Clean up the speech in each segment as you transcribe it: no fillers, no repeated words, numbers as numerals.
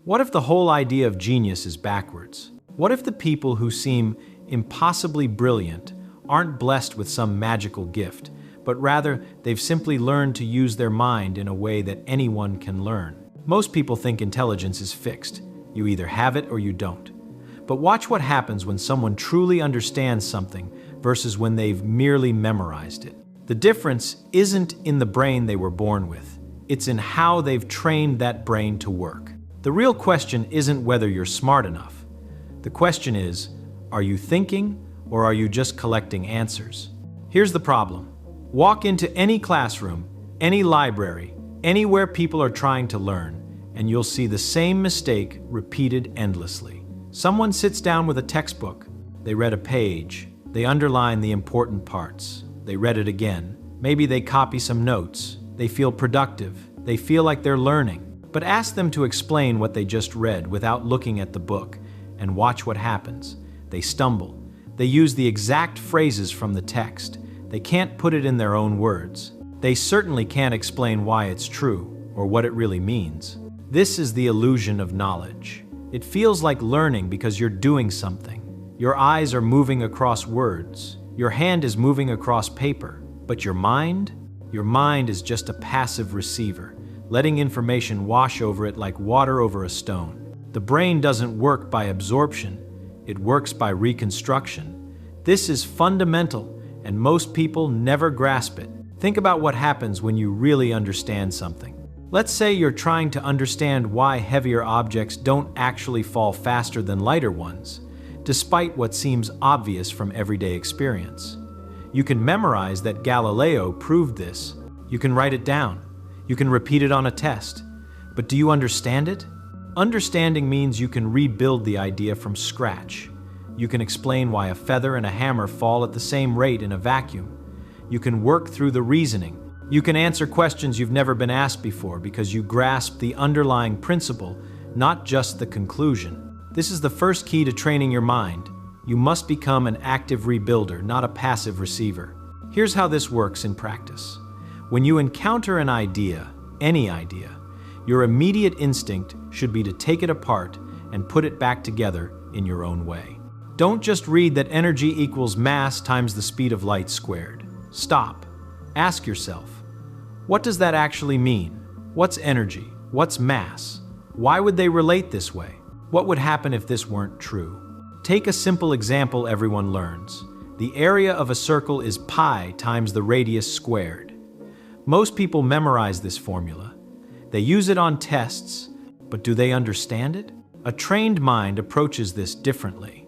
What if the whole idea of genius is backwards? What if the people who seem impossibly brilliant aren't blessed with some magical gift, but rather they've simply learned to use their mind in a way that anyone can learn? Most people think intelligence is fixed. You either have it or you don't. But watch what happens when someone truly understands something versus when they've merely memorized it. The difference isn't in the brain they were born with. It's in how they've trained that brain to work. The real question isn't whether you're smart enough. The question is, are you thinking or are you just collecting answers? Here's the problem. Walk into any classroom, any library, anywhere people are trying to learn, and you'll see the same mistake repeated endlessly. Someone sits down with a textbook. They read a page. They underline the important parts. They read it again. Maybe they copy some notes. They feel productive. They feel like they're learning. But ask them to explain what they just read without looking at the book, and watch what happens. They stumble. They use the exact phrases from the text. They can't put it in their own words. They certainly can't explain why it's true or what it really means. This is the illusion of knowledge. It feels like learning because you're doing something. Your eyes are moving across words. Your hand is moving across paper. But your mind? Your mind is just a passive receiver, letting information wash over it like water over a stone. The brain doesn't work by absorption. It works by reconstruction. This is fundamental, and most people never grasp it. Think about what happens when you really understand something. Let's say you're trying to understand why heavier objects don't actually fall faster than lighter ones, despite what seems obvious from everyday experience. You can memorize that Galileo proved this. You can write it down. You can repeat it on a test. But do you understand it? Understanding means you can rebuild the idea from scratch. You can explain why a feather and a hammer fall at the same rate in a vacuum. You can work through the reasoning. You can answer questions you've never been asked before because you grasp the underlying principle, not just the conclusion. This is the first key to training your mind. You must become an active rebuilder, not a passive receiver. Here's how this works in practice. When you encounter an idea, any idea, your immediate instinct should be to take it apart and put it back together in your own way. Don't just read that energy equals mass times the speed of light squared. Stop. Ask yourself, what does that actually mean? What's energy? What's mass? Why would they relate this way? What would happen if this weren't true? Take a simple example everyone learns. The area of a circle is pi times the radius squared. Most people memorize this formula. They use it on tests, but do they understand it? A trained mind approaches this differently.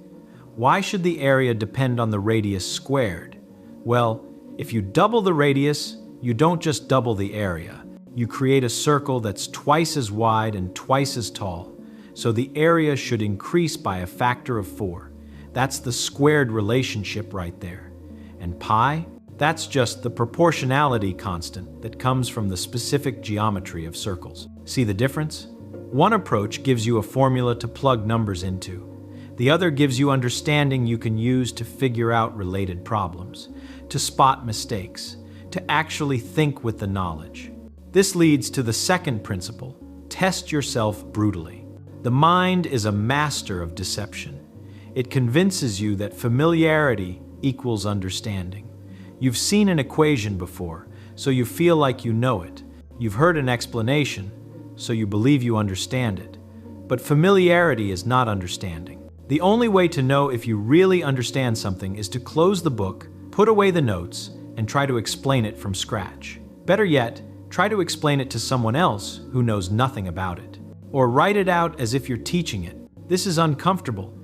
Why should the area depend on the radius squared? Well, if you double the radius, you don't just double the area. You create a circle that's twice as wide and twice as tall, so the area should increase by a factor of 4. That's the squared relationship right there. And pi? That's just the proportionality constant that comes from the specific geometry of circles. See the difference? One approach gives you a formula to plug numbers into. The other gives you understanding you can use to figure out related problems, to spot mistakes, to actually think with the knowledge. This leads to the second principle: test yourself brutally. The mind is a master of deception. It convinces you that familiarity equals understanding. You've seen an equation before, so you feel like you know it. You've heard an explanation, so you believe you understand it. But familiarity is not understanding. The only way to know if you really understand something is to close the book, put away the notes, and try to explain it from scratch. Better yet, try to explain it to someone else who knows nothing about it. Or write it out as if you're teaching it. This is uncomfortable.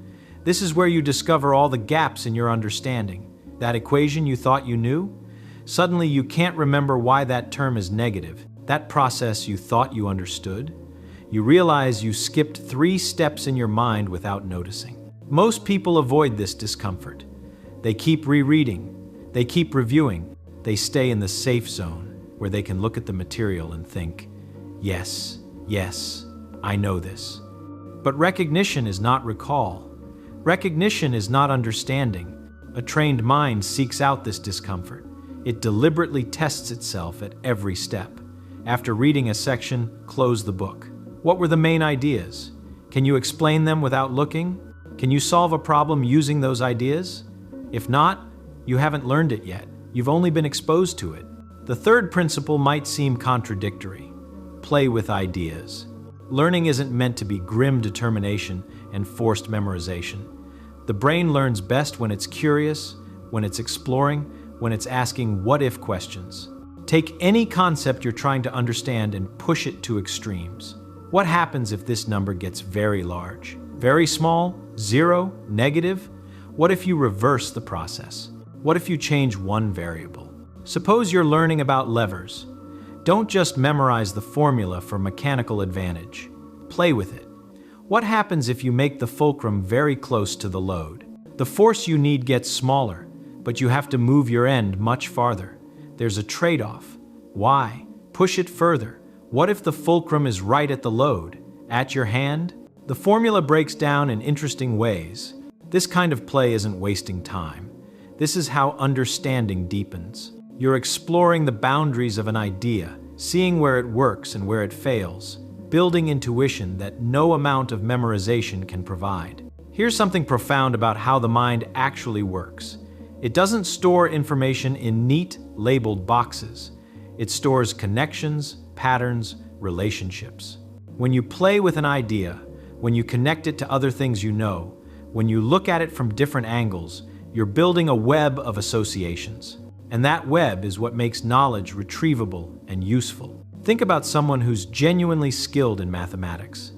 This is where you discover all the gaps in your understanding. That equation you thought you knew? Suddenly you can't remember why that term is negative. That process you thought you understood? You realize you skipped 3 steps in your mind without noticing. Most people avoid this discomfort. They keep rereading. They keep reviewing. They stay in the safe zone where they can look at the material and think, yes, I know this. But recognition is not recall. Recognition is not understanding. A trained mind seeks out this discomfort. It deliberately tests itself at every step. After reading a section, close the book. What were the main ideas? Can you explain them without looking? Can you solve a problem using those ideas? If not, you haven't learned it yet. You've only been exposed to it. The third principle might seem contradictory. Play with ideas. Learning isn't meant to be grim determination and forced memorization. The brain learns best when it's curious, when it's exploring, when it's asking what-if questions. Take any concept you're trying to understand and push it to extremes. What happens if this number gets very large? Very small? Zero? Negative? What if you reverse the process? What if you change one variable? Suppose you're learning about levers. Don't just memorize the formula for mechanical advantage. Play with it. What happens if you make the fulcrum very close to the load? The force you need gets smaller, but you have to move your end much farther. There's a trade-off. Why? Push it further. What if the fulcrum is right at the load, at your hand? The formula breaks down in interesting ways. This kind of play isn't wasting time. This is how understanding deepens. You're exploring the boundaries of an idea, seeing where it works and where it fails, building intuition that no amount of memorization can provide. Here's something profound about how the mind actually works. It doesn't store information in neat, labeled boxes. It stores connections, patterns, relationships. When you play with an idea, when you connect it to other things you know, when you look at it from different angles, you're building a web of associations. And that web is what makes knowledge retrievable and useful. Think about someone who's genuinely skilled in mathematics.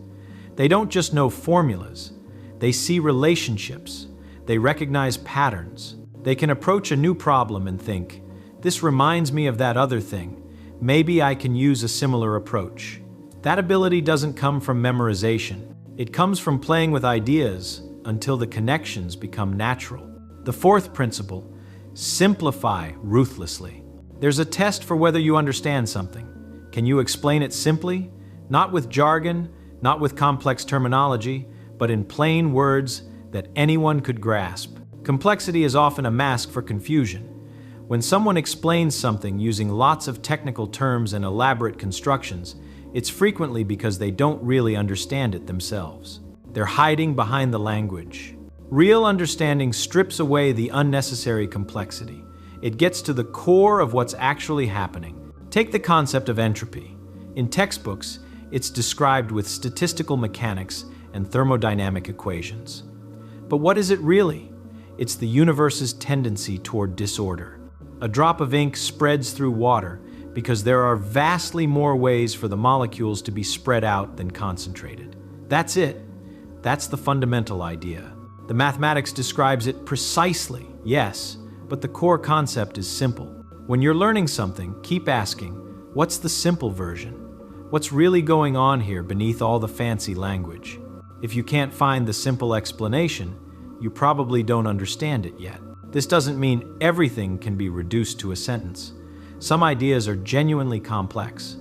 They don't just know formulas. They see relationships. They recognize patterns. They can approach a new problem and think, this reminds me of that other thing. Maybe I can use a similar approach. That ability doesn't come from memorization. It comes from playing with ideas until the connections become natural. The fourth principle, simplify ruthlessly. There's a test for whether you understand something. Can you explain it simply? Not with jargon, not with complex terminology, but in plain words that anyone could grasp. Complexity is often a mask for confusion. When someone explains something using lots of technical terms and elaborate constructions, it's frequently because they don't really understand it themselves. They're hiding behind the language. Real understanding strips away the unnecessary complexity. It gets to the core of what's actually happening. Take the concept of entropy. In textbooks, it's described with statistical mechanics and thermodynamic equations. But what is it really? It's the universe's tendency toward disorder. A drop of ink spreads through water because there are vastly more ways for the molecules to be spread out than concentrated. That's it. That's the fundamental idea. The mathematics describes it precisely, yes, but the core concept is simple. When you're learning something, keep asking, what's the simple version? What's really going on here beneath all the fancy language? If you can't find the simple explanation, you probably don't understand it yet. This doesn't mean everything can be reduced to a sentence. Some ideas are genuinely complex,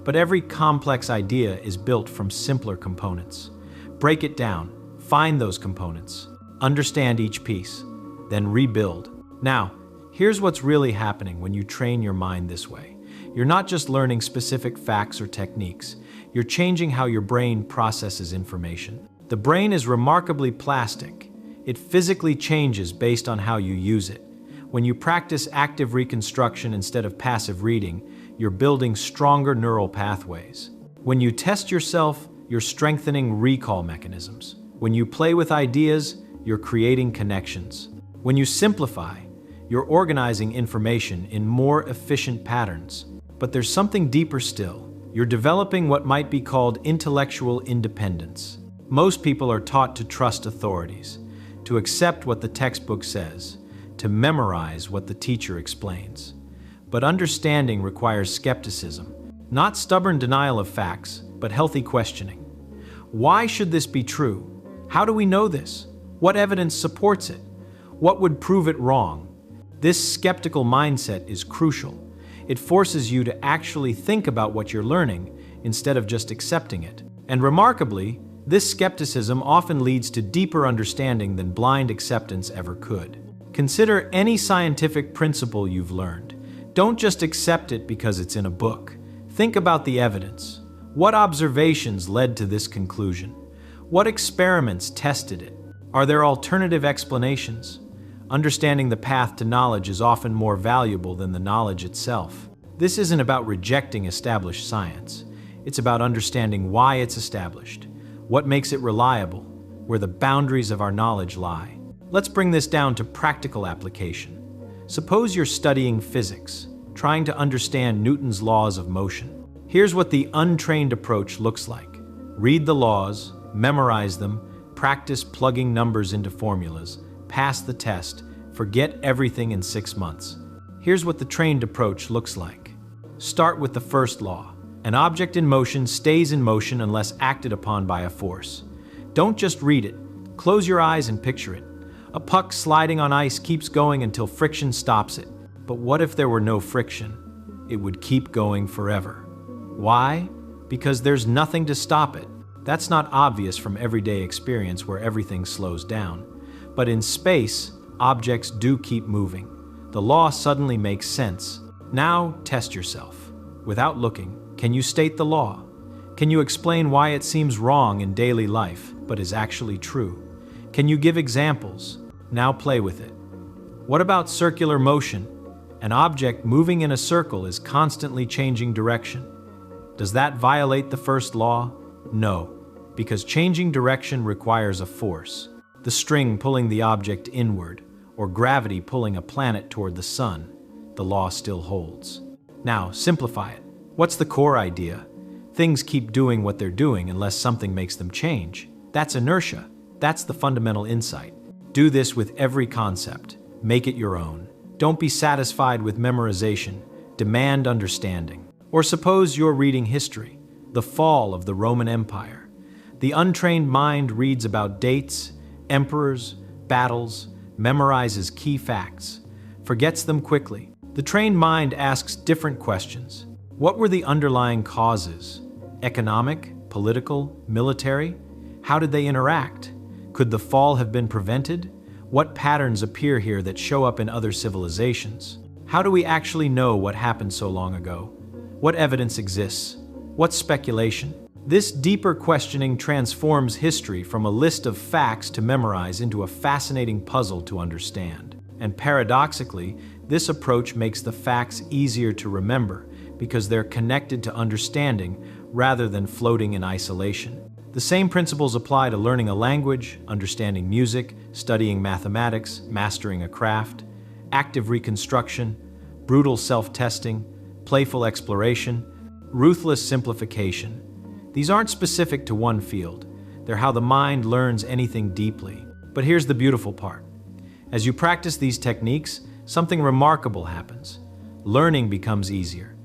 but every complex idea is built from simpler components. Break it down, find those components, understand each piece, then rebuild. Now, here's what's really happening when you train your mind this way. You're not just learning specific facts or techniques, you're changing how your brain processes information. The brain is remarkably plastic. It physically changes based on how you use it. When you practice active reconstruction instead of passive reading, you're building stronger neural pathways. When you test yourself, you're strengthening recall mechanisms. When you play with ideas, you're creating connections. When you simplify, you're organizing information in more efficient patterns. But there's something deeper still. You're developing what might be called intellectual independence. Most people are taught to trust authorities, to accept what the textbook says, to memorize what the teacher explains. But understanding requires skepticism, not stubborn denial of facts, but healthy questioning. Why should this be true? How do we know this? What evidence supports it? What would prove it wrong? This skeptical mindset is crucial. It forces you to actually think about what you're learning instead of just accepting it. And remarkably, this skepticism often leads to deeper understanding than blind acceptance ever could. Consider any scientific principle you've learned. Don't just accept it because it's in a book. Think about the evidence. What observations led to this conclusion? What experiments tested it? Are there alternative explanations? Understanding the path to knowledge is often more valuable than the knowledge itself. This isn't about rejecting established science. It's about understanding why it's established, what makes it reliable, where the boundaries of our knowledge lie. Let's bring this down to practical application. Suppose you're studying physics, trying to understand Newton's laws of motion. Here's what the untrained approach looks like. Read the laws, memorize them, practice plugging numbers into formulas, pass the test, forget everything in 6 months. Here's what the trained approach looks like. Start with the first law. An object in motion stays in motion unless acted upon by a force. Don't just read it. Close your eyes and picture it. A puck sliding on ice keeps going until friction stops it. But what if there were no friction? It would keep going forever. Why? Because there's nothing to stop it. That's not obvious from everyday experience where everything slows down. But in space, objects do keep moving. The law suddenly makes sense. Now, test yourself. Without looking, can you state the law? Can you explain why it seems wrong in daily life, but is actually true? Can you give examples? Now play with it. What about circular motion? An object moving in a circle is constantly changing direction. Does that violate the first law? No, because changing direction requires a force. The string pulling the object inward, or gravity pulling a planet toward the sun. The law still holds. Now, simplify it. What's the core idea? Things keep doing what they're doing unless something makes them change. That's inertia. That's the fundamental insight. Do this with every concept. Make it your own. Don't be satisfied with memorization. Demand understanding. Or suppose you're reading history, the fall of the Roman Empire. The untrained mind reads about dates, emperors, battles, memorizes key facts, forgets them quickly. The trained mind asks different questions. What were the underlying causes? Economic, political, military? How did they interact? Could the fall have been prevented? What patterns appear here that show up in other civilizations? How do we actually know what happened so long ago? What evidence exists? What's speculation? This deeper questioning transforms history from a list of facts to memorize into a fascinating puzzle to understand. And paradoxically, this approach makes the facts easier to remember because they're connected to understanding rather than floating in isolation. The same principles apply to learning a language, understanding music, studying mathematics, mastering a craft, active reconstruction, brutal self-testing, playful exploration, ruthless simplification. These aren't specific to one field. They're how the mind learns anything deeply. But here's the beautiful part. As you practice these techniques, something remarkable happens. Learning becomes easier.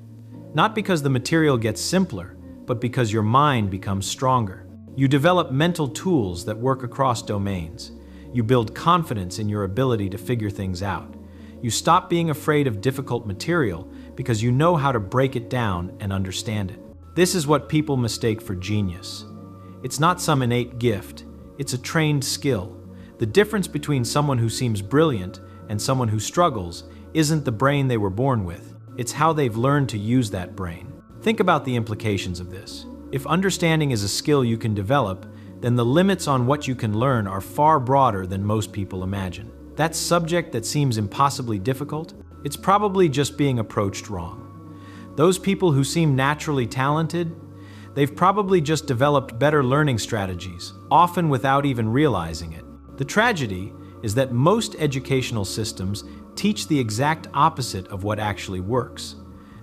Not because the material gets simpler, but because your mind becomes stronger. You develop mental tools that work across domains. You build confidence in your ability to figure things out. You stop being afraid of difficult material because you know how to break it down and understand it. This is what people mistake for genius. It's not some innate gift, it's a trained skill. The difference between someone who seems brilliant and someone who struggles isn't the brain they were born with, it's how they've learned to use that brain. Think about the implications of this. If understanding is a skill you can develop, then the limits on what you can learn are far broader than most people imagine. That subject that seems impossibly difficult, it's probably just being approached wrong. Those people who seem naturally talented, they've probably just developed better learning strategies, often without even realizing it. The tragedy is that most educational systems teach the exact opposite of what actually works.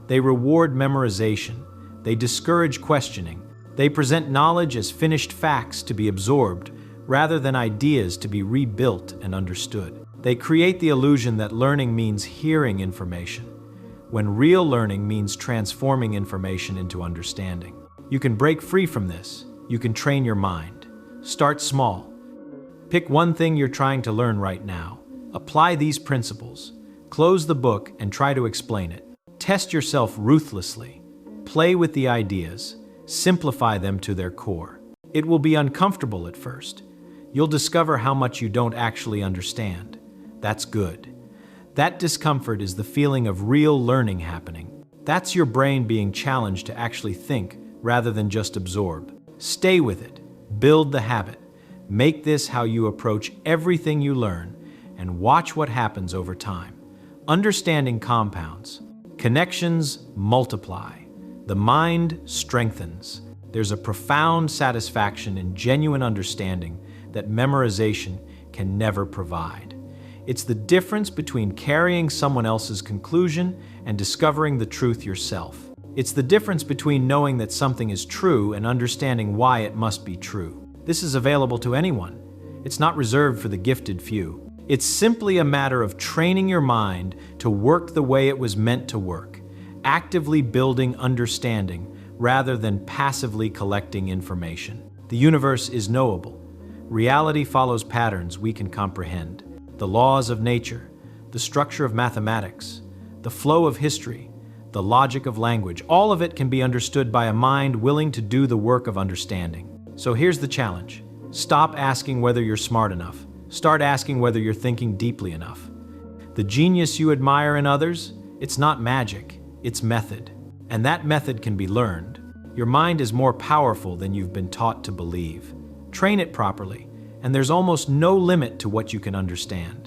They reward memorization. They discourage questioning. They present knowledge as finished facts to be absorbed, rather than ideas to be rebuilt and understood. They create the illusion that learning means hearing information, when real learning means transforming information into understanding. You can break free from this. You can train your mind. Start small. Pick one thing you're trying to learn right now. Apply these principles. Close the book and try to explain it. Test yourself ruthlessly. Play with the ideas. Simplify them to their core. It will be uncomfortable at first. You'll discover how much you don't actually understand. That's good. That discomfort is the feeling of real learning happening. That's your brain being challenged to actually think rather than just absorb. Stay with it. Build the habit. Make this how you approach everything you learn, and watch what happens over time. Understanding compounds. Connections multiply. The mind strengthens. There's a profound satisfaction in genuine understanding that memorization can never provide. It's the difference between carrying someone else's conclusion and discovering the truth yourself. It's the difference between knowing that something is true and understanding why it must be true. This is available to anyone. It's not reserved for the gifted few. It's simply a matter of training your mind to work the way it was meant to work, actively building understanding rather than passively collecting information. The universe is knowable. Reality follows patterns we can comprehend. The laws of nature, the structure of mathematics, the flow of history, the logic of language, all of it can be understood by a mind willing to do the work of understanding. So here's the challenge. Stop asking whether you're smart enough. Start asking whether you're thinking deeply enough. The genius you admire in others, it's not magic, it's method. And that method can be learned. Your mind is more powerful than you've been taught to believe. Train it properly, and there's almost no limit to what you can understand.